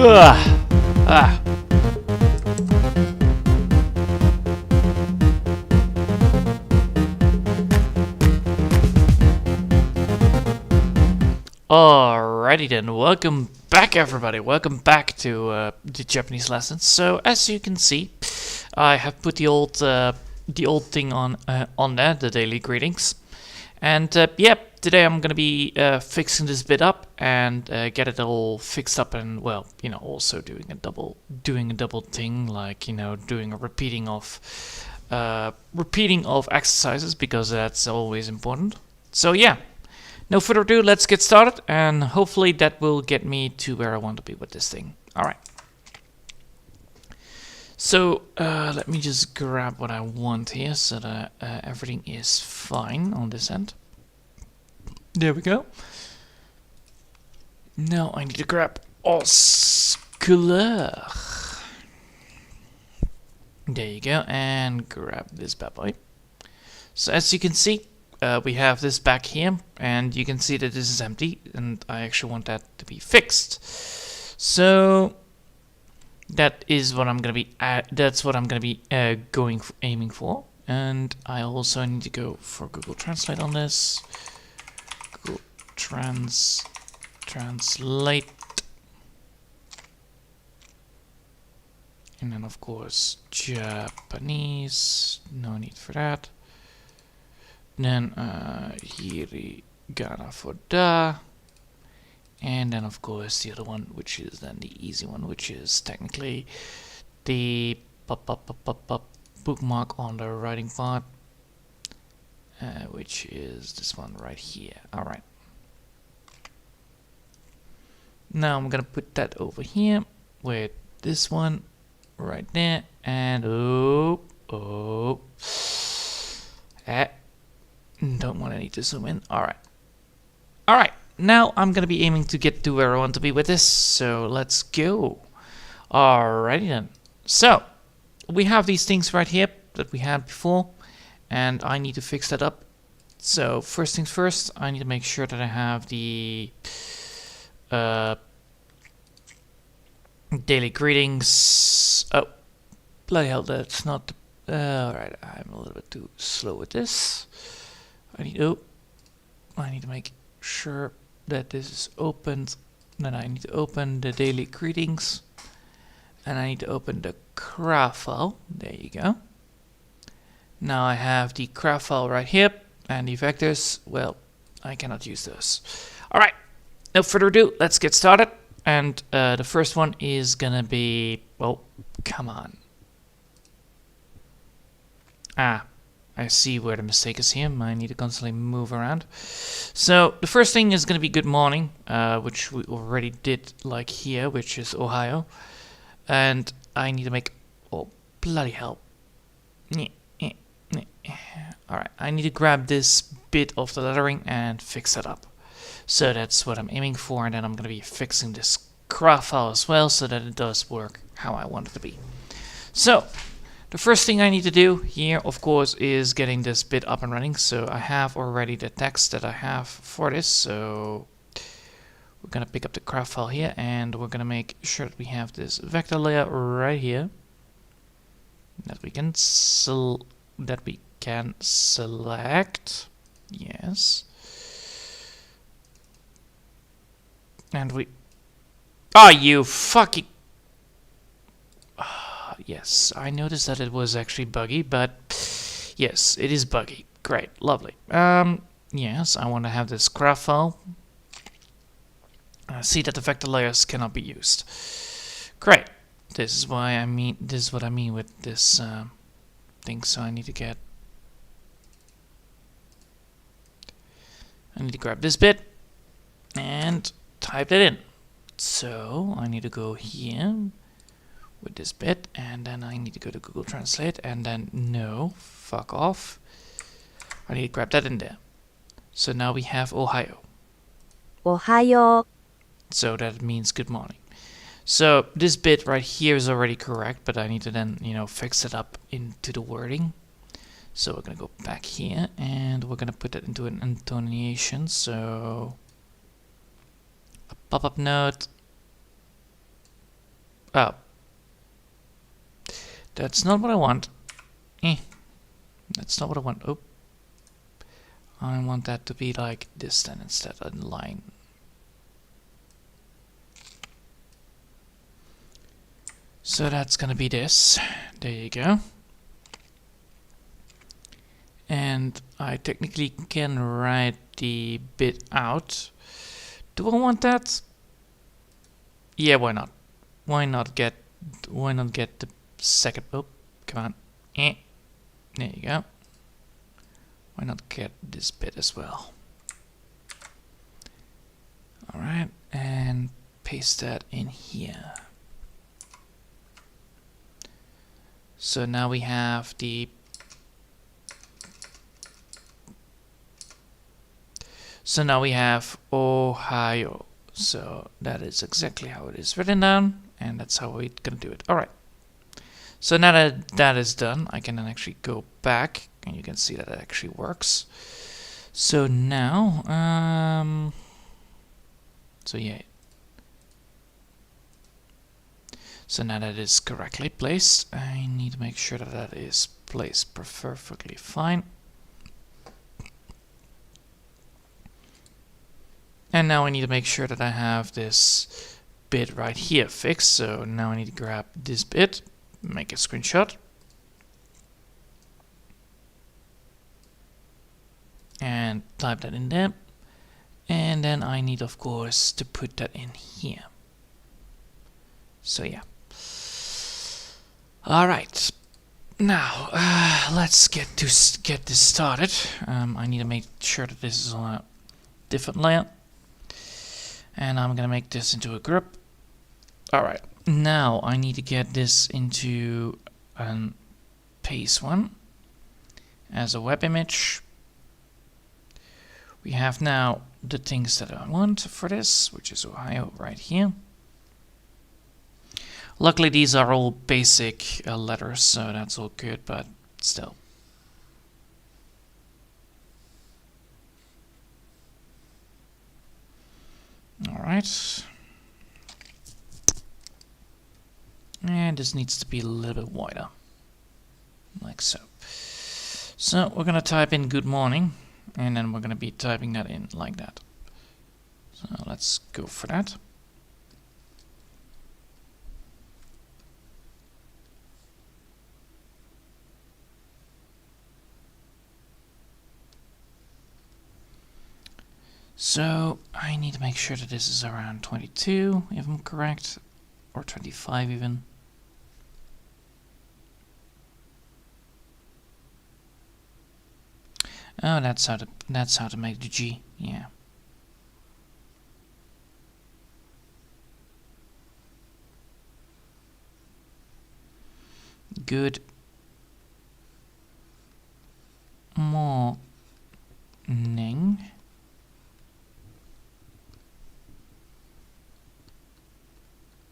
Ugh. Ah. Alrighty then, welcome back everybody, welcome back to the Japanese lessons. So as you can see, I have put the old thing on there, the daily greetings. And yep, today I'm gonna be fixing this bit up and get it all fixed up, and well, you know, also doing a double thing, like, you know, doing a repeating of exercises, because that's always important. So yeah. No further ado, let's get started, and hopefully that will get me to where I want to be with this thing. Alright. So, let me just grab what I want here so that everything is fine on this end. There we go. Now I need to grab Oscular. There you go, and grab this bad boy. So as you can see, we have this back here, and you can see that this is empty, and I actually want that to be fixed. So that is what I'm gonna be. That's what I'm gonna be aiming for. And I also need to go for Google Translate on this. Google Translate, and then of course Japanese. No need for that. Then hiragana for da, and then of course the other one, which is then the easy one, which is technically the bookmark on the writing part, which is this one right here. Alright. Now I'm gonna put that over here with this one right there, and don't want to need to zoom in. Alright. Alright. Now I'm going to be aiming to get to where I want to be with this. So let's go. Alrighty then. So we have these things right here that we had before, and I need to fix that up. So first things first, I need to make sure that I have the daily greetings. Oh, bloody hell, that's not the... Alright, I'm a little bit too slow with this. I need to make sure that this is opened. Then I need to open the daily greetings, and I need to open the CRA file. There you go. Now I have the CRA file right here, and the vectors, well, I cannot use those. Alright, no further ado, let's get started. And the first one is gonna be, well, come on. I see where the mistake is here. I need to constantly move around. So the first thing is going to be good morning, which we already did, like here, which is Ohio. And I need to make... Oh, bloody hell. Alright, I need to grab this bit of the lettering and fix it up. So that's what I'm aiming for, and then I'm going to be fixing this CRA file as well, so that it does work how I want it to be. So the first thing I need to do here, of course, is getting this bit up and running. So I have already the text that I have for this. So we're going to pick up the CRA file here, and we're going to make sure that we have this vector layer right here that we can select. Yes. And we... Oh, you fucking... Yes, I noticed that it was actually buggy, but yes, it is buggy. Great, lovely. Yes, I want to have this CRA file. See that the vector layers cannot be used. Great. This is what I mean with this thing. So I need to grab this bit and type that in. So I need to go here with this bit, and then I need to go to Google Translate, and then no, fuck off. I need to grab that in there. So now we have Ohio. Ohayo. So that means good morning. So this bit right here is already correct, but I need to then, you know, fix it up into the wording. So we're gonna go back here, and we're gonna put that into an intonation. So a pop-up note. Oh. That's not what I want. That's not what I want. Oh. I want that to be like this then instead of in line. So that's gonna be this. There you go. And I technically can write the bit out. Do I want that? Yeah, why not? Why not get the second? Oh, come on. There you go. Why not get this bit as well? All right, and paste that in here. So now we have the Ohio. So that is exactly how it is written down, and that's how we're gonna do it. All right. So now that that is done, I can then actually go back, and you can see that it actually works. So now, so yeah. So now that is correctly placed, I need to make sure that that is placed perfectly fine. And now I need to make sure that I have this bit right here fixed. So now I need to grab this bit, make a screenshot. And type that in there. And then I need, of course, to put that in here. So yeah. All right. Now, let's get this started. I need to make sure that this is on a different layer. And I'm gonna make this into a group. All right. Now I need to get this into a paste one as a web image. We have now the things that I want for this, which is Ohio right here. Luckily, these are all basic letters, so that's all good, but still. All right. And this needs to be a little bit wider, like so. So we're gonna type in good morning, and then we're gonna be typing that in like that. So let's go for that. So I need to make sure that this is around 22, if I'm correct, or 25 even. Oh, that's how to make the G. Yeah. Good morning.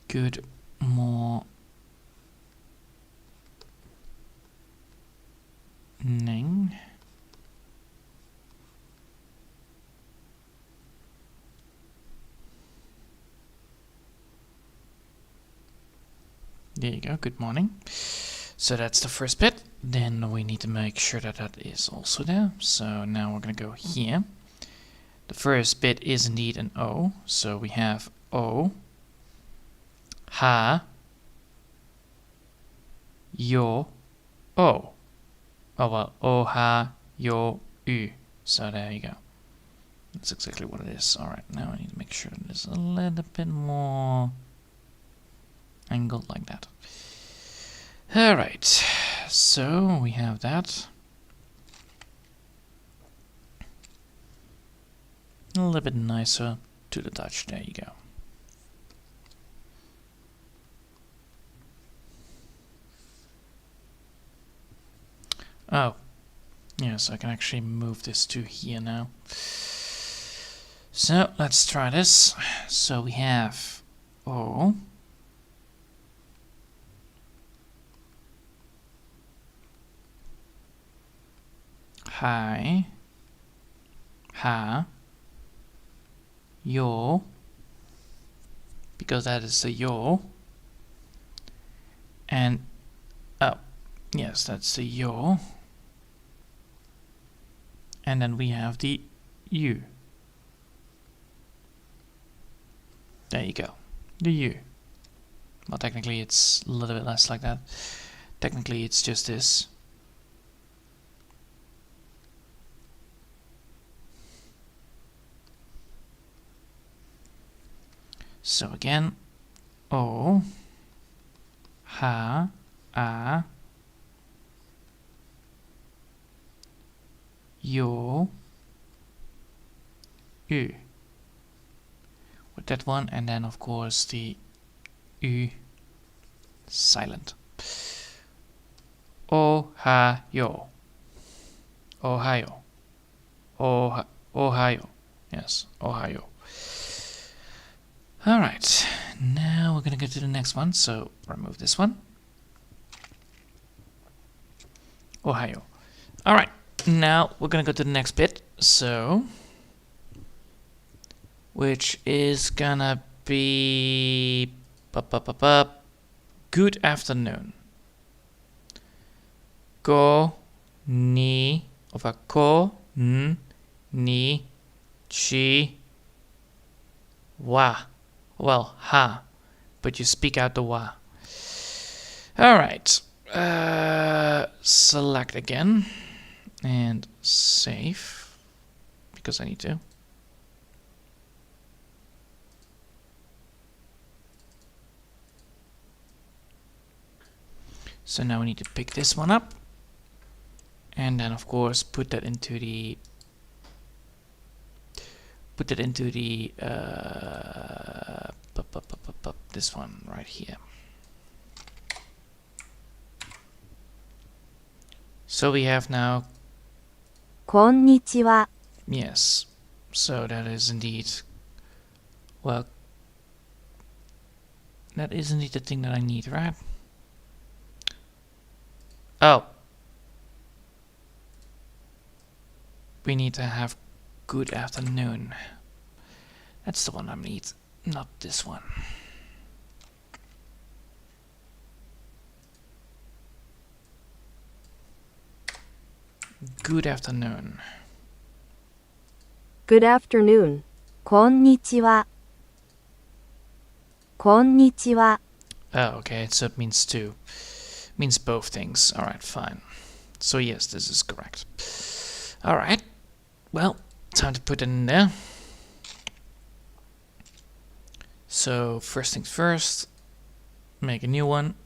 Good morning. There you go, good morning. So that's the first bit. Then we need to make sure that that is also there. So now we're going to go here. The first bit is indeed an O. So we have O, ha, yo, O. Oh well, O, ha, yo, u. So there you go. That's exactly what it is. Alright, now I need to make sure that it's a little bit more angled like that. Alright, so we have that. A little bit nicer to the touch. There you go. Oh, yes, I can actually move this to here now. So let's try this. So we have O, hi, ha, yo, because that is the yo, And, oh, yes, that's the yo. And then we have the u. There you go, the u. Well, technically it's a little bit less like that. Technically it's just this. So again, o, ha, a, yo, u. With that one, and then of course the u silent. Ohio. Ohio. Ohio. Yes, Ohio. Alright, now we're gonna go to the next one, so remove this one. Ohio. Alright, now we're gonna go to the next bit, so which is gonna be good afternoon. Go ni over ko ni chi wa. Well, ha, but you speak out the wa. Alright, select again and save because I need to. So now we need to pick this one up and then of course put that into the this one right here. So we have now こんにちは。 yes, so that is indeed, well, that is indeed the thing that I need, right? Oh, we need to have good afternoon. That's the one I need, not this one. Good afternoon. Good afternoon. こんにちは。こんにちは。 Oh, okay, so it means two. Means both things. Alright, fine. So yes, this is correct. Alright, well, time to put it in there. So first things first, make a new one.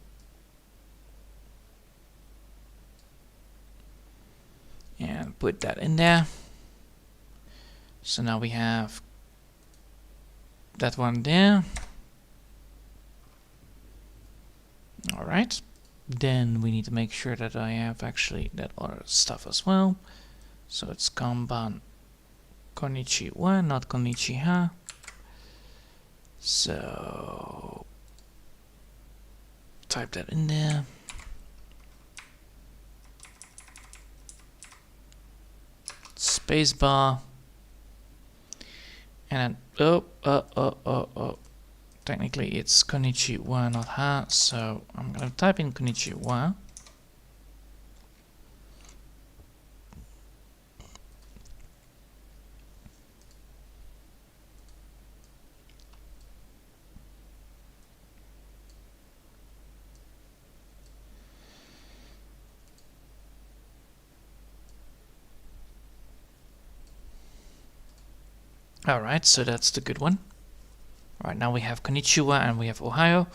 And put that in there. So now we have that one there. Alright. Then we need to make sure that I have actually that other stuff as well. So it's kanban konnichiwa, not konnichiha. So type that in there. Spacebar. And then, oh. Technically it's konnichiwa, not ha, so I'm gonna type in konnichiwa. Alright, so that's the good one. Alright, now we have konnichiwa and we have Ohio.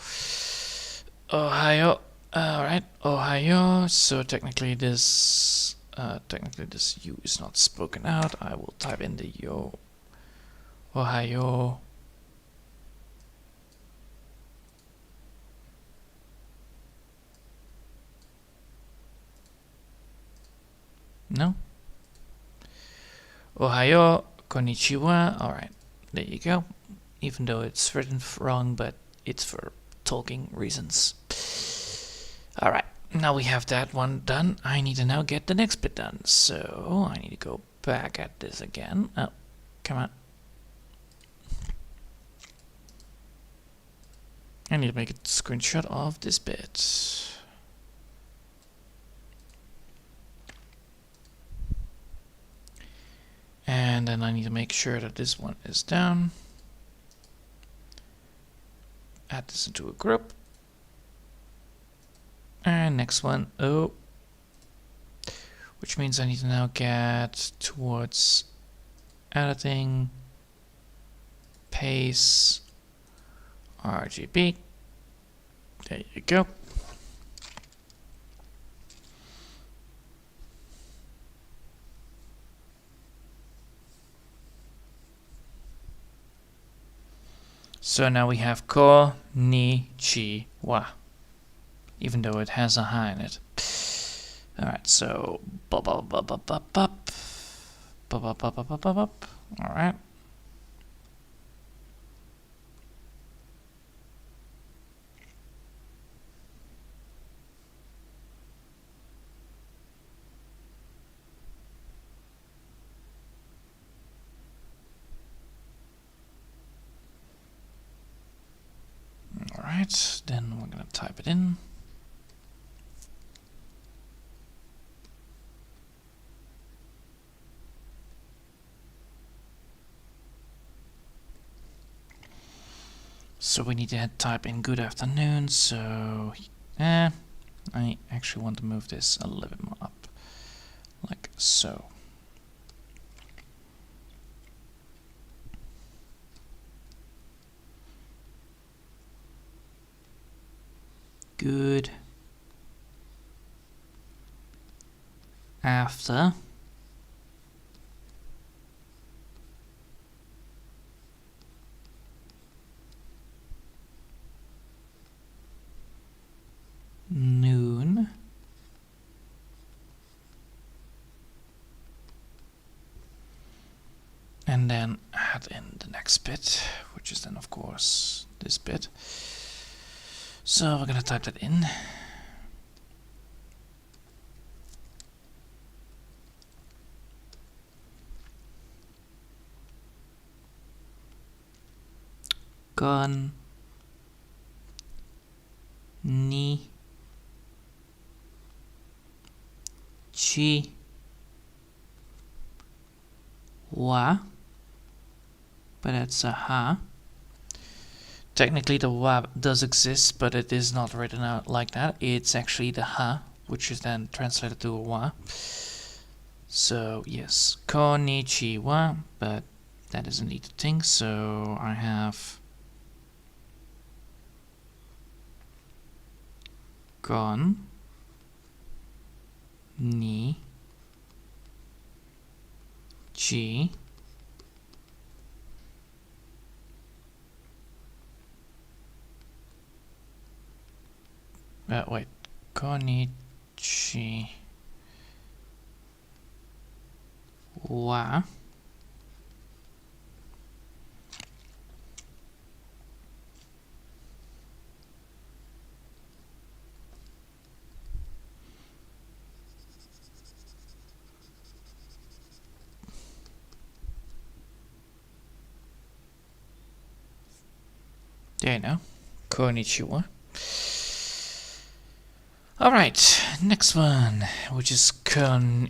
Ohio. Alright, Ohio. So technically this U is not spoken out. I will type in the yo. Ohio. No? Ohio, konnichiwa. Alright, there you go. Even though it's written wrong, but it's for talking reasons. Alright, now we have that one done. I need to now get the next bit done. So I need to go back at this again. Oh, come on. I need to make a screenshot of this bit. And then I need to make sure that this one is down. Add this into a group. And next one, oh. Which means I need to now get towards editing, pace, RGB. There you go. So now we have Konnichiwa, even though it has a ha in it. Alright, so alright. Alright, then we're gonna type it in. So we need to type in good afternoon, so I actually want to move this a little bit more up, like so. Good after noon and then add in the next bit, which is then of course this bit. So we're gonna type that in. Gon ni chi wa, but that's a ha. Technically the wa does exist, but it is not written out like that. It's actually the ha, which is then translated to a wa. So yes, konnichiwa, but that is indeed the thing. So I have gon ni chi wait, konnichi wa there you know, konnichiwa. All right, next one, which is good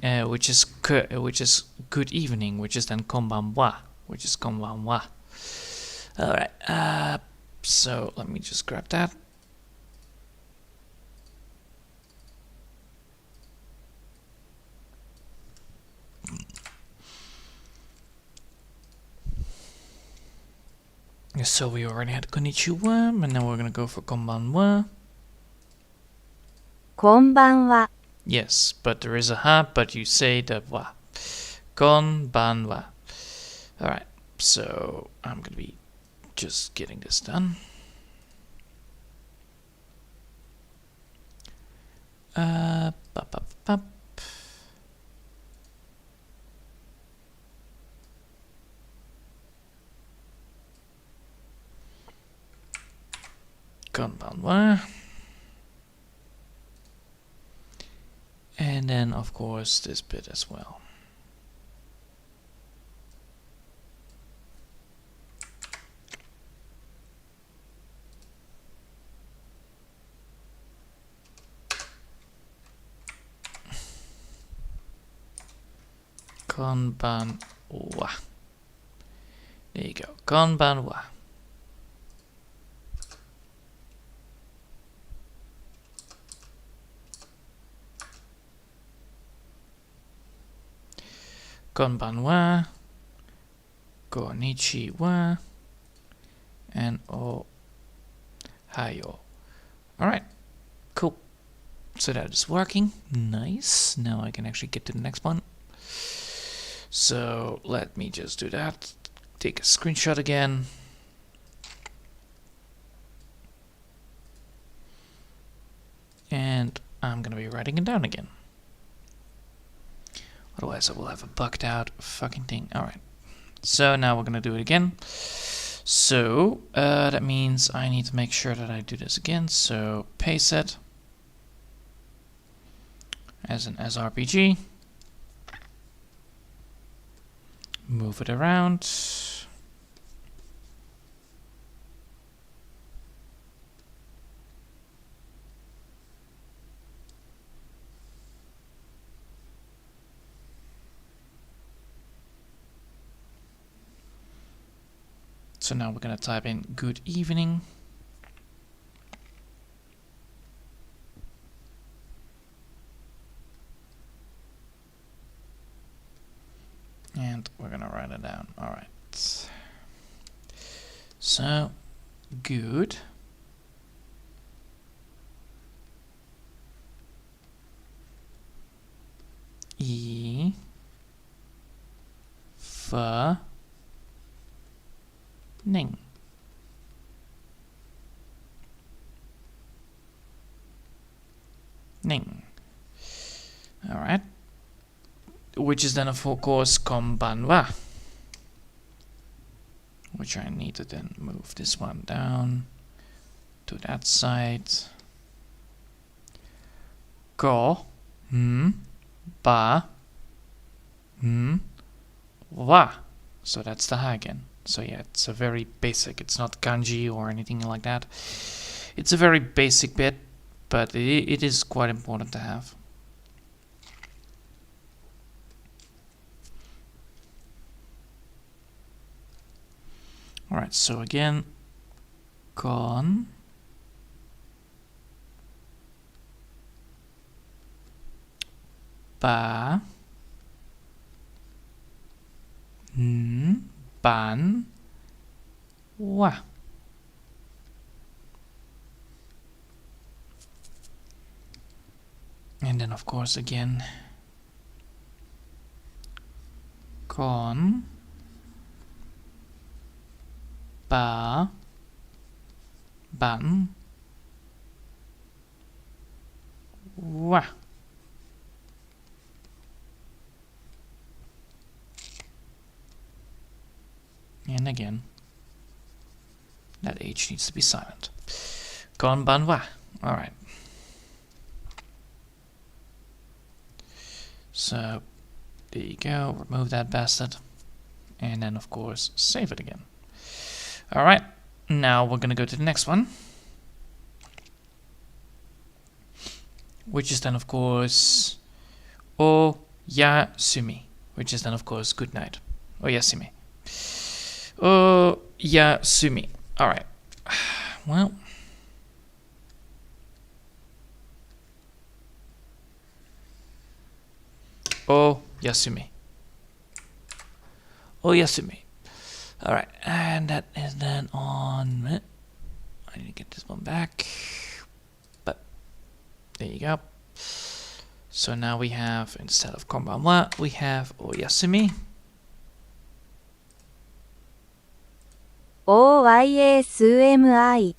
evening, which is then konbanwa, which is konbanwa. All right, so let me just grab that. So we already had konnichiwa, and now we're gonna go for konbanwa. こんばんは。 Yes, but there is a ha, but you say the wa. Konbanwa. Alright, so I'm gonna be just getting this done. Bup, bup, bup. Konbanwa. And then, of course, this bit as well. Konbanwa. There you go. Konbanwa. Konbanwa. Konnichiwa. And ohayo. Alright. Cool. So that is working. Nice. Now I can actually get to the next one. So let me just do that. Take a screenshot again. And I'm going to be writing it down again. Otherwise I will have a bugged out fucking thing. Alright. So now we're going to do it again. So that means I need to make sure that I do this again. So paste it as an sRPG. Move it around. So now we're going to type in good evening. And we're going to write it down. All right. So, good. E. F. Ning. Ning. All right. Which is then of course konbanwa. Which I need to then move this one down to that side. Ko. Ba. Wa. So that's the ha again. So yeah, it's a very basic, it's not kanji or anything like that. It's a very basic bit, but it is quite important to have. Alright, so again, kon, ba, ban, wa. And then of course again, kon, ba, ban, wa. And again, that H needs to be silent. Konbanwa. Alright. So, there you go. Remove that bastard. And then, of course, save it again. Alright. Now we're going to go to the next one. Which is then, of course, oyasumi. Which is then, of course, good night. Oyasumi. Oyasumi. Alright. Well. Oyasumi. Oyasumi. Alright. And that is then on. I need to get this one back. But there you go. So now we have, instead of konbanwa, we have oyasumi. OYASUMI.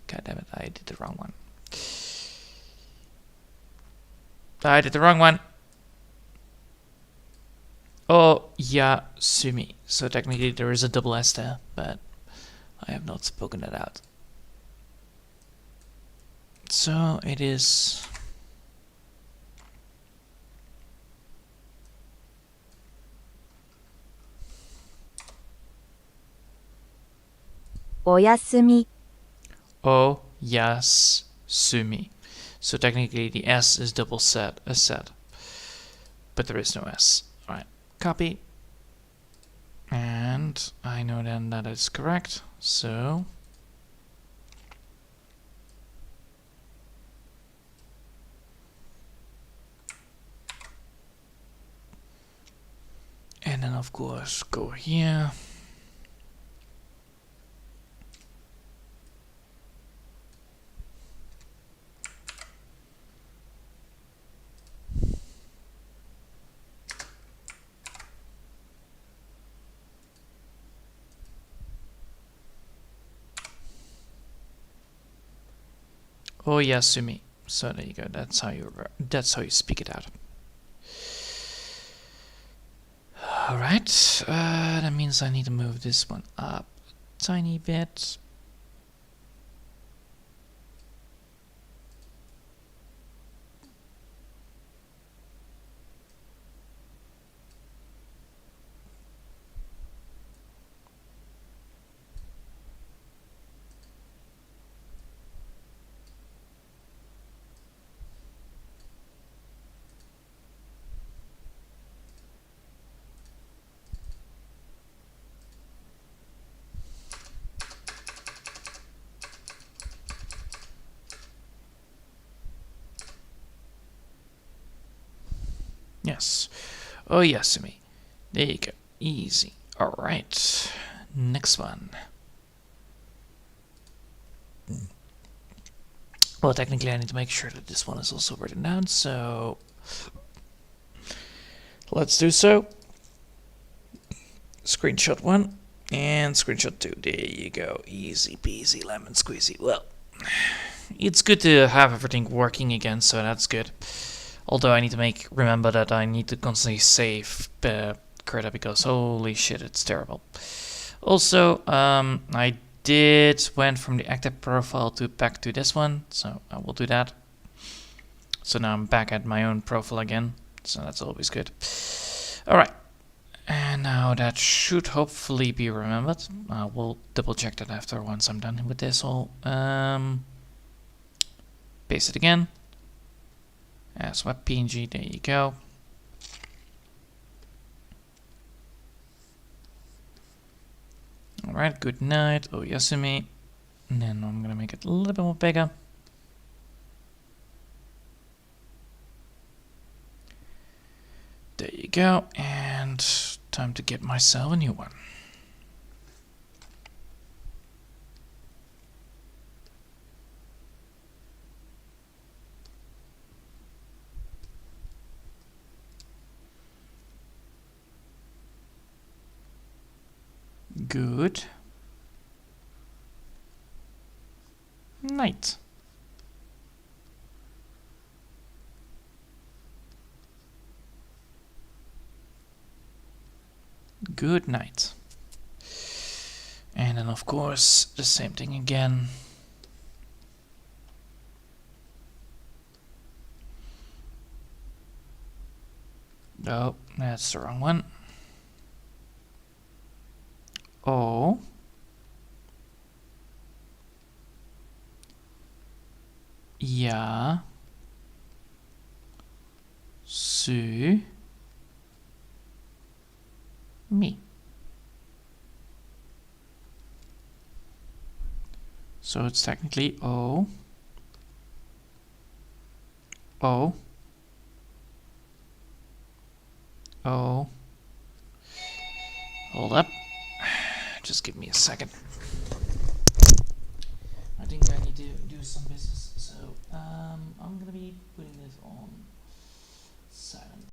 God damn it, I did the wrong one. I did the wrong one. Oyasumi. So technically there is a double S there, but I have not spoken it out. So it is Oyasumi. oyasumi. So technically the S is double set, a set. but there is no S. Alright, copy. And I know then that is correct, so and then of course go here. Oh Yasumi. So there you go. That's how you speak it out. All right. That means I need to move this one up a tiny bit. Yes. Oh, Yasumi. There you go. Easy. All right. Next one. Well, technically, I need to make sure that this one is also written down, so let's do so. Screenshot 1 and screenshot 2. There you go. Easy peasy lemon squeezy. Well, it's good to have everything working again, so that's good. Although I need to remember that I need to constantly save Krita because holy shit, it's terrible. Also, I went from the active profile back to this one, so I will do that. So now I'm back at my own profile again, so that's always good. Alright, and now that should hopefully be remembered. I will double check that after once I'm done with this all. Paste it again. As web PNG, there you go. Alright, good night. Oh, Yasumi. And then I'm gonna make it a little bit more bigger. There you go. And time to get myself a new one. Good night. Good night. And then of course the same thing again. Oh, that's the wrong one. O ja su mi. So it's technically O O O. Hold up. Just give me a second. I think I need to do some business, so I'm gonna be putting this on silent.